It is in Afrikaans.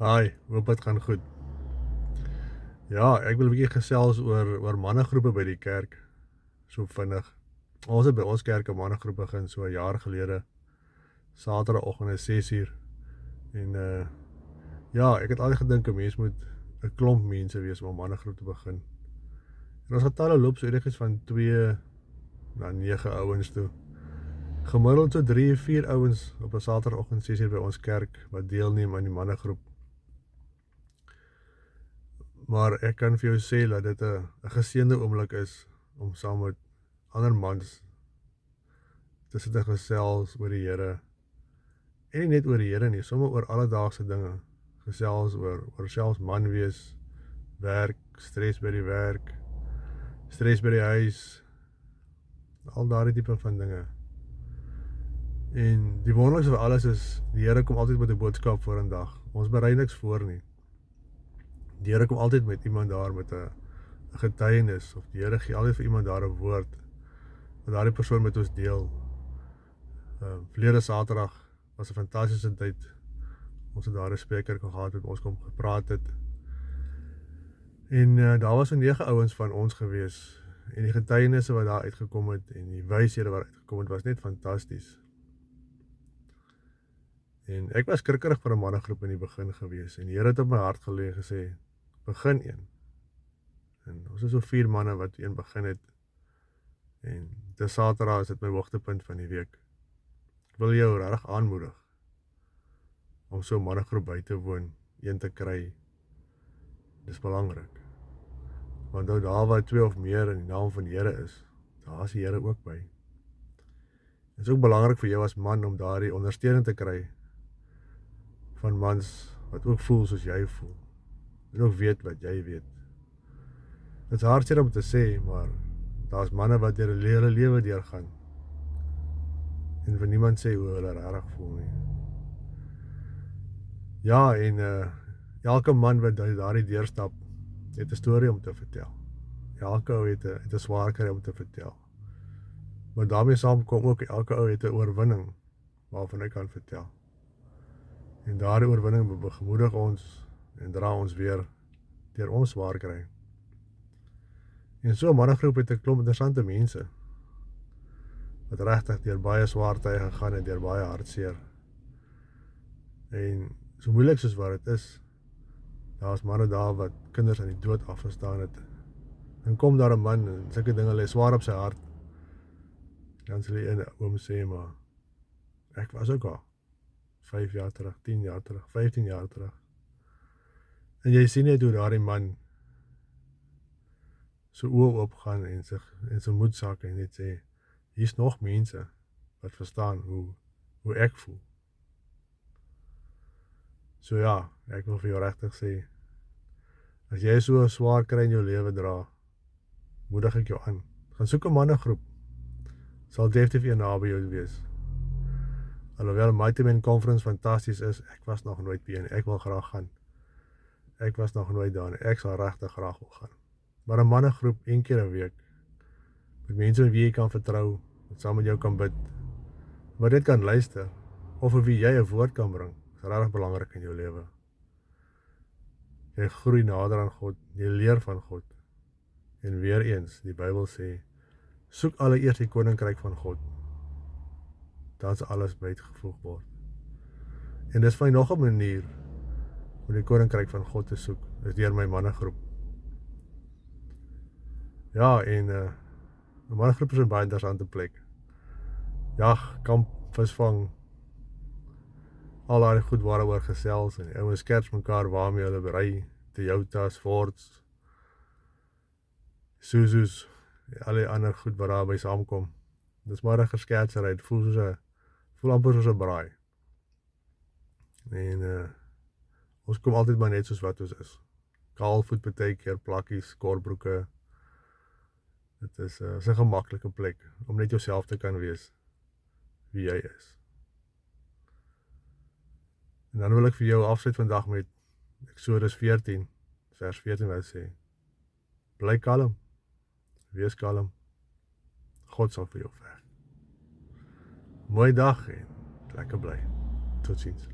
Hi, hoop dit gaan goed. Ja, ek wil 'n bietjie gesels oor mannegroepe by die kerk, so vinnig. Ons het by ons kerk 'n mannegroep begin so 'n jaar gelede, Saterdagoggende 6:00 en ja, ek het altyd gedink 'n mens moet 'n klomp mense wees om 'n mannegroep te begin. En ons getalle loop so enigstens van 2 na 9 ouens toe. Gemiddeld so 3, 4 ouens op 'n Saterdagoggend 6:00 by ons kerk wat deelneem aan die mannegroep. Maar ek kan vir jou sê dat dit 'n geseënde oomblik is om saam met ander mans te sit en gesels oor die Here. En nie net oor die Here nie, sommer oor alledaagse dinge. Gesels oor selfs man wees, werk, stres by die werk, stres by die huis, al daardie tipe van dinge. En die wonderlikste van alles is, die Here kom altyd met 'n boodskap voor 'n dag. Ons berei niks voor nie. Die Here kom altyd met iemand daar met 'n getuienis, of die Here gee altyd vir iemand daar 'n woord, wat daardie persoon met ons deel. Verlede Saterdag was 'n fantastiese tyd. Ons het daar 'n spreker gehad wat ons kom gepraat het. En daar was so 9 ouens van ons gewees. En die getuienisse wat daar uitgekom het en die wyshede wat uitgekom het, was net fantasties. En ek was skrikkerig vir 'n mannegroep in die begin gewees. En die Here het op my hart gelê en gesê, begin een. En ons is so 4 manne wat een begin het. En dis Saterdag is dit my hoogtepunt van die week. Ek wil jou regtig aanmoedig om so 'n mannegroep by te woon, een te kry. Dis belangrik. Want nou daar waar 2 of meer in die naam van die Here is, daar is die Here ook by. Dit is ook belangrik vir jou as man om daardie ondersteuning te kry van mans wat ook voel soos jy voel. En ook weet wat jy weet. Dit is hartseer om te sê, maar daar's manne wat deur 'n hele lewe deurgaan en vir niemand sê hoe hulle regtig voel nie. Ja, en elke man wat daardie deurstap, het 'n storie om te vertel. Elke ou het 'n swaar kry om te vertel. Maar daarmee saamkom ook elke ou het 'n oorwinning waarvan hy kan vertel. En daardie oorwinning begemoedig ons en dra ons weer deur ons swaar kry. En so 'n mannegroep het 'n klomp interessante mense wat regtig deur baie swaar tye gegaan het, deur baie hartseer. En so moeilik soos wat dit is, daar's manne daar wat kinders aan die dood afgestaan het. Dan kom daar 'n man en sulke dinge lê swaar op sy hart. Dan sê hy oom sê maar, ek was ook al 5 jaar terug, 10 jaar terug, 15 jaar terug. En jy sien net hoe daardie man so oë oopgaan en sy moed sak en net sê, hier's nog mense wat verstaan hoe ek voel. So ja, ek wil vir jou regtig sê, as jy so swaar kry in jou lewe dra, moedig ek jou aan. Gaan soek 'n mannegroep. Sal definitief een naby jou wees. Alhoewel Mighty Men Conference fantasties is, ek was nog nooit by een, ek wil graag gaan. Ek was nog nooit daar, ek sal regtig graag wil gaan. Maar 'n mannegroep, 1 keer 'n week, met mense wie jy kan vertrou, wat saam met jou kan bid, wat dit kan luister, of vir wie jy 'n woord kan bring, is regtig belangrik in jou lewe. Jy groei nader aan God, jy leer van God. En weer eens, die Bybel sê, soek alleeers die koninkryk van God, dan sal alles bygevoeg word. En dis vir nog 'n manier om die koninkryk van God te soek, is deur my mannegroep. Ja, en 'n mannegroep is 'n baie interessante plek. Jag, kamp, visvang, al daai goed waaroor gesels en die ouens skets mekaar waarmee hulle berei, Toyotas, Fords, Isuzus, al die ander goed wat daarby saamkom. Dis maar 'n geskertsery, dit voel amper soos 'n braai. En ons kom altyd maar net soos wat ons is. Kaalvoet partykeer, plakkies, korbroeke. Dit is 'n gemaklike plek om net jouself te kan wees wie jy is. En dan wil ek vir jou afsluit vandag met Eksodus 14, vers 14 wat sê, bly kalm, wees kalm, God sal vir jou veg. Mooi dag en lekker bly. Totsiens.